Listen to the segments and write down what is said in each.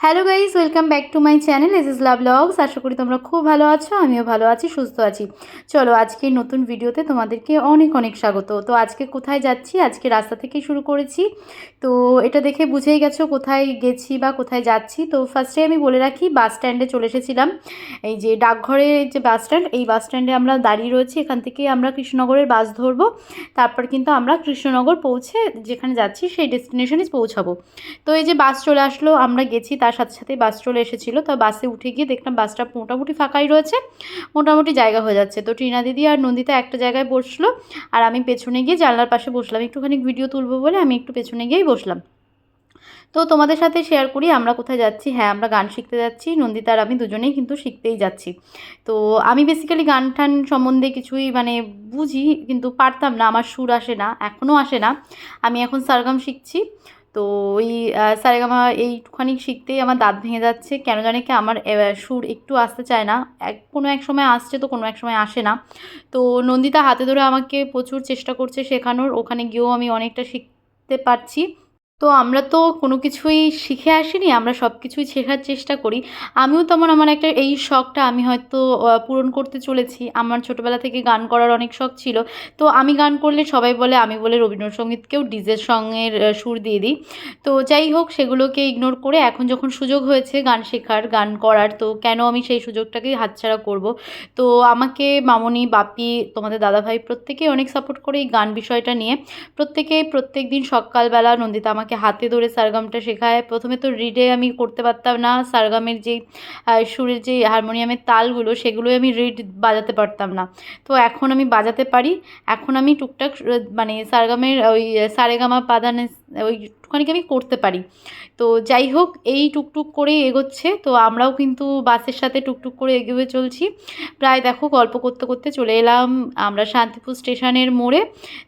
Hello guys, welcome back to my channel S is love blogs. আশা করি তোমরা খুব ভালো আছো, আমিও ভালো আছি, সুস্থ আছি। চলো আজকে নতুন ভিডিওতে তোমাদেরকে অনেক অনেক স্বাগত। তো আজকে কোথায় যাচ্ছি, আজকে রাস্তা থেকেই শুরু করেছি। তো এটা দেখে বুঝেই গেছো কোথায় গেছি বা কোথায় যাচ্ছি। তো ফার্স্টে আমি বলে রাখি, বাস স্ট্যান্ডে চলে এসেছিলাম। এই যে ডাকঘরের যে বাস স্ট্যান্ড, এই বাস স্ট্যান্ডে আমরা দাঁড়িয়ে রয়েছি। এখান থেকে আমরা কৃষ্ণনগরের বাস ধরবো। তারপর কিন্তু আমরা কৃষ্ণনগর পৌঁছে যেখানে যাচ্ছি সেই ডেস্টিনেশনে পৌঁছাবো। তো এই যে বাস চলে আসলো, আমরা গেছি, তার সাথে সাথে বাস চলে এসেছিলো। তো বাসে উঠে গিয়ে দেখলাম বাসটা মোটামুটি ফাঁকাই রয়েছে, মোটামুটি জায়গা হয়ে যাচ্ছে। তো টিনা দিদি আর নন্দিতা একটা জায়গায় বসলো, আর আমি পেছনে গিয়ে জানলার পাশে বসলাম। একটুখানি ভিডিও তুলবো বলে আমি একটু পেছনে গিয়েই বসলাম। তো তোমাদের সাথে শেয়ার করি আমরা কোথায় যাচ্ছি। হ্যাঁ, আমরা গান শিখতে যাচ্ছি, নন্দিতা আর আমি দুজনেই কিন্তু শিখতেই যাচ্ছি। তো আমি বেসিক্যালি গান টান সম্বন্ধে কিছুই বুঝি, কিন্তু পারতাম না, আমার সুর আসে না, এখনও আসে না। আমি এখন সারগাম শিখছি। তো ওই সারেগামা এইটুখানি শিখতেই আমার দাঁত ভেঙে যাচ্ছে, কেন জানি কি আমার সুর একটু আসতে চায় না। কোনো এক সময় আসছে, তো কোনো এক সময় আসে না। তো নন্দিতা হাতে ধরে আমাকে প্রচুর চেষ্টা করছে শেখানোর, ওখানে গিয়েও আমি অনেকটা শিখতে পারছি। তো আমরা তো কোনো কিছুই শিখে আসিনি, আমরা সব কিছুই শেখার চেষ্টা করি। আমিও তেমন, আমার একটা এই শখটা আমি হয়তো পূরণ করতে চলেছি। আমার ছোটোবেলা থেকে গান করার অনেক শখ ছিল। তো আমি গান করলে সবাই বলে, আমি বলে রবীন্দ্রসঙ্গীতকেও ডিজের সঙ্গের সুর দিয়ে দিই। তো যাই হোক, সেগুলোকে ইগনোর করে এখন যখন সুযোগ হয়েছে গান শেখার, গান করার, তো কেন আমি সেই সুযোগটাকে হাতছাড়া করব। তো আমাকে মামনি, বাপি, তোমাদের দাদাভাই প্রত্যেকেই অনেক সাপোর্ট করে এই গান বিষয়টা নিয়ে। প্রত্যেক দিন সকালবেলা নন্দিতা আমাকে হাতে ধরে সারগামটা শেখায়। প্রথমে তো রিডে আমি করতে পারতাম না, সারগামের যেই সুরের যে হারমোনিয়ামের তালগুলো, সেগুলোই আমি রিড বাজাতে পারতাম না। তো এখন আমি বাজাতে পারি। এখন আমি টুকটাক সারগামের ওই সারেগামা পাধানে ওইটুখানিকে আমি করতে পারি। তো যাই হোক, এই টুকটুক করেই এগোচ্ছে। তো আমরাও কিন্তু বাসের সাথে টুকটুক করে এগিয়ে চলছি। প্রায় দেখো, গল্প করতে করতে চলে এলাম আমরা শান্তিপুর স্টেশনের মোড়ে।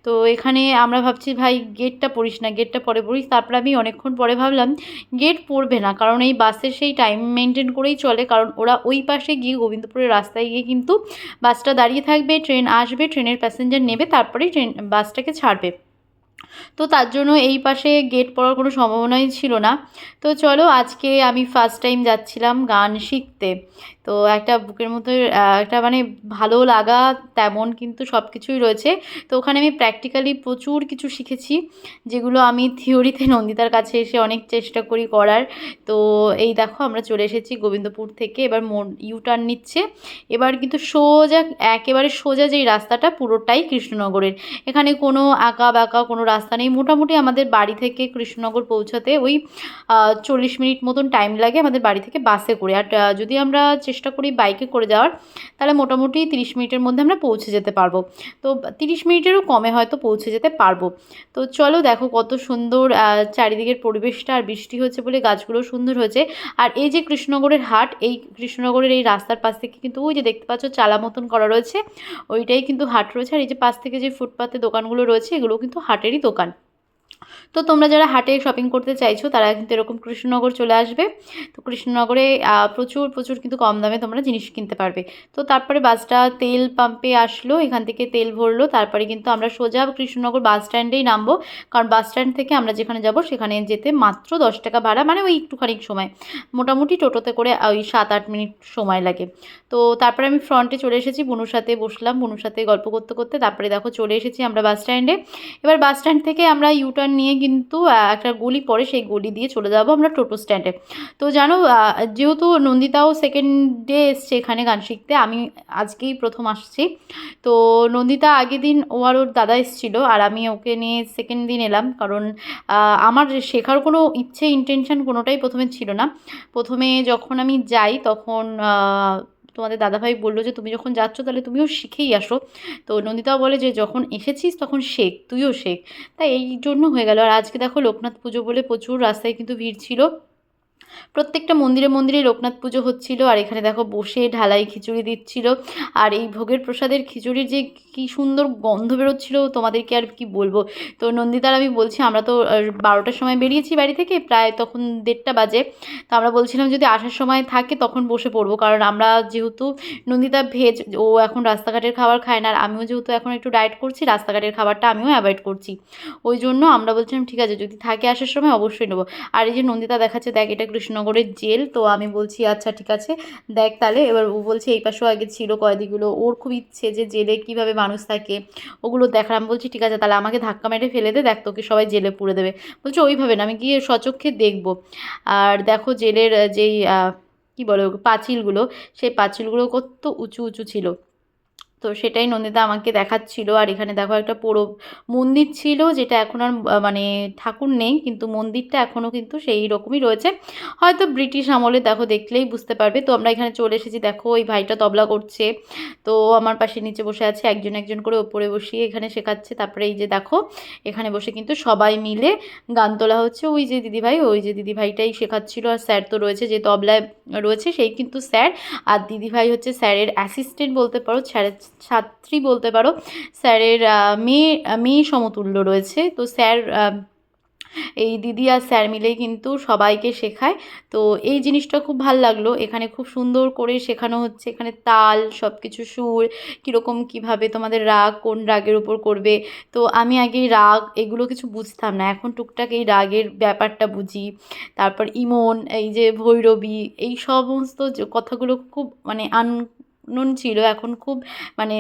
তো এখানে আমরা ভাবছি, ভাই গেটটা পড়িস না, গেটটা পরে পড়িস। তারপরে আমি অনেকক্ষণ পরে ভাবলাম গেট পড়বে না, কারণ এই বাসের সেই টাইম মেনটেন করেই চলে। কারণ ওরা ওই পাশে গিয়ে গোবিন্দপুরের রাস্তায় গিয়ে কিন্তু বাসটা দাঁড়িয়ে থাকবে, ট্রেন আসবে, ট্রেনের প্যাসেঞ্জার নেবে, তারপরেই বাসটাকে ছাড়বে। তো তার জন্য এই পাশে গেট পড়ার কোনো সম্ভাবনাই ছিল না। তো চলো, আজকে আমি ফার্স্ট টাইম যাচ্ছিলাম গান শিখতে। তো একটা বুকের মধ্যে একটা ভালো লাগা, তেমন কিন্তু সব কিছুই রয়েছে। তো ওখানে আমি প্র্যাকটিক্যালি প্রচুর কিছু শিখেছি, যেগুলো আমি থিওরিতে নন্দিতার কাছে এসে অনেক চেষ্টা করি করার। তো এই দেখো, আমরা চলে এসেছি গোবিন্দপুর থেকে, এবার মোড় ইউটার্ন নিচ্ছে। এবার কিন্তু সোজা, একেবারে সোজা যেই রাস্তাটা পুরোটাই কৃষ্ণনগরের। এখানে কোনো আঁকা বাঁকা কোনো রাস্তা নেই। মোটামুটি আমাদের বাড়ি থেকে কৃষ্ণনগর পৌঁছাতে ওই 40 মিনিট মতন টাইম লাগে আমাদের বাড়ি থেকে বাসে করে। আর যদি আমরা চেষ্টা করি বাইকে করে যাওয়ার, তাহলে মোটামুটি 30 মিনিটের মধ্যে আমরা পৌঁছে যেতে পারবো। তো 30 মিনিটেরও কমে হয়তো পৌঁছে যেতে পারবো। তো চলো, দেখো কত সুন্দর চারিদিকের পরিবেশটা, আর বৃষ্টি হচ্ছে বলে গাছগুলো সুন্দর হয়েছে। আর এই যে কৃষ্ণনগরের হাট, এই কৃষ্ণনগরের এই রাস্তার পাশ থেকে কিন্তু ওই যে দেখতে পাচ্ছ চালা মতন করা রয়েছে, ওইটাই কিন্তু হাট রয়েছে। আর এই যে পাশ থেকে যে ফুটপাতে দোকানগুলো রয়েছে, এগুলো কিন্তু হাটেরই দোকান। তো তোমরা যারা হাটে শপিং করতে চাইছো, তারা কিন্তু এরকম কৃষ্ণনগর চলে আসবে। তো কৃষ্ণনগরে প্রচুর প্রচুর কিন্তু কম দামে তোমরা জিনিস কিনতে পারবে। তো তারপরে বাসটা তেল পাম্পে আসলো, এখান থেকে তেল ভরলো, তারপরে কিন্তু আমরা সোজা কৃষ্ণনগর বাস স্ট্যান্ডেই নামবো। কারণ বাস স্ট্যান্ড থেকে আমরা যেখানে যাব সেখানে যেতে মাত্র 10 টাকা ভাড়া, ওই একটুখানি সময়, মোটামুটি টোটোতে করে ওই 7-8 মিনিট সময় লাগে। তো তারপরে আমি ফ্রন্টে চলে এসেছি, বুনুর সাথে বসলাম, বুনুর সাথে গল্প করতে করতে তারপরে দেখো চলে এসেছি আমরা বাস স্ট্যান্ডে। এবার বাস স্ট্যান্ড থেকে আমরা ইউটার্ন নিয়ে কিন্তু একটা গলি পড়ে, সেই গলি দিয়ে চলে যাব আমরা টোটো স্ট্যান্ডে। তো জানো, যেহেতু নন্দিতাও সেকেন্ড ডে এসছে এখানে গান শিখতে, আমি আজকেই প্রথম আসছি। তো নন্দিতা আগের দিন ও আর ওর দাদা এসেছিলো, আর আমি ওকে নিয়ে সেকেন্ড দিন এলাম। কারণ আমার শেখার কোনো ইচ্ছে, ইন্টেনশন কোনোটাই প্রথমে ছিল না। প্রথমে যখন আমি যাই তখন তোমাদের দাদাভাই বললো যে তুমি যখন যাচ্ছ তাহলে তুমিও শিখেই আসো। তো নন্দিতাও বলে যে যখন এসেছিস তখন শেখ, তুইও শেখ। তাই এই জন্য হয়ে গেল। আর আজকে দেখো লোকনাথ পুজো বলে প্রচুর রাস্তায় কিন্তু ভিড় ছিল। প্রত্যেকটা মন্দিরে মন্দিরে লোকনাথ পুজো হচ্ছিল। আর এখানে দেখো বসে ঢালাই খিচুড়ি দিচ্ছিল। আর এই ভোগের প্রসাদের খিচুড়ির যে কি সুন্দর গন্ধ বেরোচ্ছিল, তোমাদেরকে আর কি বলবো। তো নন্দিতার আমি বলছি, আমরা তো 12টার সময় বেরিয়েছি বাড়ি থেকে, প্রায় তখন 1:30 বাজে। তো আমরা বলছিলাম যদি আসার সময় থাকে তখন বসে পড়বো, কারণ আমরা যেহেতু, নন্দিতা ভেজ, ও এখন রাস্তাঘাটের খাবার খায় না, আর আমিও যেহেতু এখন একটু ডায়েট করছি, রাস্তাঘাটের খাবারটা আমিও অ্যাভয়েড করছি। ওই জন্য আমরা বলছিলাম ঠিক আছে, যদি থাকে আসার সময় অবশ্যই নেবো। আর এই যে নন্দিতা দেখাচ্ছে, দেখ এটা কৃষ্ণনগরের জেল। তো আমি বলছি আচ্ছা ঠিক আছে দেখ তাহলে। এবার ও বলছে এই পাশেও আগে ছিল কয়েদিগুলো, ওর খুব ইচ্ছে যে জেলে কীভাবে মানুষ থাকে ওগুলো দেখার। আমি বলছি ঠিক আছে তাহলে আমাকে ধাক্কা মেরে ফেলে দে, দেখ তোকে সবাই জেলে পুরে দেবে। বলছে ওইভাবে না, আমি গিয়ে স্বচক্ষে দেখবো। আর দেখো জেলের যেই কী বলে পাঁচিলগুলো, সেই পাঁচিলগুলো কত উঁচু উঁচু ছিল। তো সেটাই নন্দিতা আমাকে দেখাচ্ছিল। আর এখানে দেখো একটা পোড়ো মন্দির ছিল, যেটা এখন আর মানে ঠাকুর নেই, কিন্তু মন্দিরটা এখনও কিন্তু সেই রকমই রয়েছে, হয়তো ব্রিটিশ আমলে। দেখো দেখলেই বুঝতে পারবে। তো আমরা এখানে চলে এসেছি, দেখো ওই ভাইটা তবলা করছে, তো আমার পাশে নিচে বসে আছে, একজন একজন করে ওপরে বসিয়ে এখানে শেখাচ্ছে। তারপরে এই যে দেখো এখানে বসে কিন্তু সবাই মিলে গান তোলা হচ্ছে। ওই যে দিদিভাই, ওই যে দিদিভাইটাই শেখাচ্ছিল। আর স্যার তো রয়েছে, যে তবলায় রয়েছে সেই কিন্তু স্যার। আর দিদিভাই হচ্ছে স্যারের অ্যাসিস্ট্যান্ট বলতে পারো, স্যারের ছাত্রী বলতে পারো, স্যারের মেয়ে সমতুল্য রয়েছে। তো স্যার এই দিদি আর স্যার মিলেই কিন্তু সবাইকে শেখায়। তো এই জিনিসটা খুব ভাল লাগলো, এখানে খুব সুন্দর করে শেখানো হচ্ছে। এখানে তাল, সব কিছু সুর, কীরকম কীভাবে তোমাদের রাগ কোন রাগের উপর করবে। তো আমি আগে রাগ এগুলো কিছু বুঝতাম না, এখন টুকটাক এই রাগের ব্যাপারটা বুঝি। তারপর ইমন, এই যে ভৈরবী, এই সমস্ত যে কথাগুলো খুব মানে আননোন ছিল, এখন খুব মানে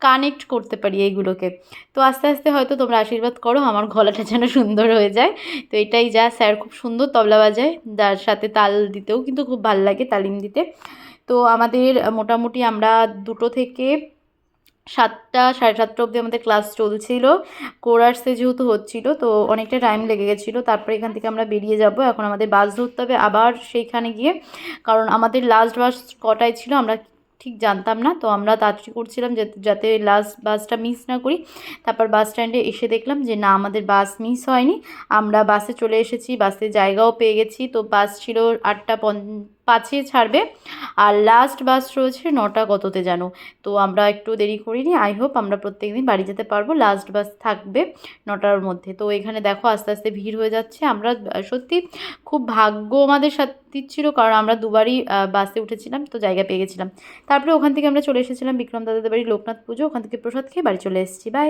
কানেক্ট করতে পারি এইগুলোকে। তো আস্তে আস্তে হয়তো তোমরা আশীর্বাদ করো আমার গলাটা যেন সুন্দর হয়ে যায়। তো এটাই যা, স্যার খুব সুন্দর তবলা বাজায়, যার সাথে তাল দিতেও কিন্তু খুব ভাল লাগে, তালিম দিতে। তো আমাদের মোটামুটি আমরা 2টো থেকে 7টা, 7:30 অবধি আমাদের ক্লাস চলছিল। কোরাসে যেহেতু হচ্ছিল, তো অনেকটা টাইম লেগে গেছিলো। তারপরে এখান থেকে আমরা বেরিয়ে যাব, এখন আমাদের বাস ধরতে হবে আবার সেইখানে গিয়ে, কারণ আমাদের লাস্ট বাস কটায় ছিল আমরা ঠিক জানতাম না। তো আমরা তাড়াতাড়ি করছিলাম যাতে লাস্ট বাসটা মিস না করি। তারপর বাস স্ট্যান্ডে এসে দেখলাম যে না, আমাদের বাস মিস হয়নি, আমরা বাসে চলে এসেছি, বাসে জায়গাও পেয়ে গেছি। তো বাস ছিল 8:05-এ ছাড়বে, আর লাস্ট বাস রয়েছে 9টা কততে জানো। তো আমরা একটু দেরি করিনি, আই হোপ আমরা প্রত্যেকদিন বাড়ি যেতে পারবো। লাস্ট বাস থাকবে 9টার মধ্যে। তো এখানে দেখো আস্তে আস্তে ভিড় হয়ে যাচ্ছে। আমরা সত্যি খুব ভাগ্য আমাদের সাথে ছিল, কারণ আমরা দুবারই বাসে উঠেছিলাম, তো জায়গা পেয়ে গেছিলাম। তারপরে ওখান থেকে আমরা চলে এসেছিলাম বিক্রম দাদাদের বাড়ি লোকনাথ পুজো, ওখান থেকে প্রসাদ খেয়ে বাড়ি চলে এসেছি। বাই।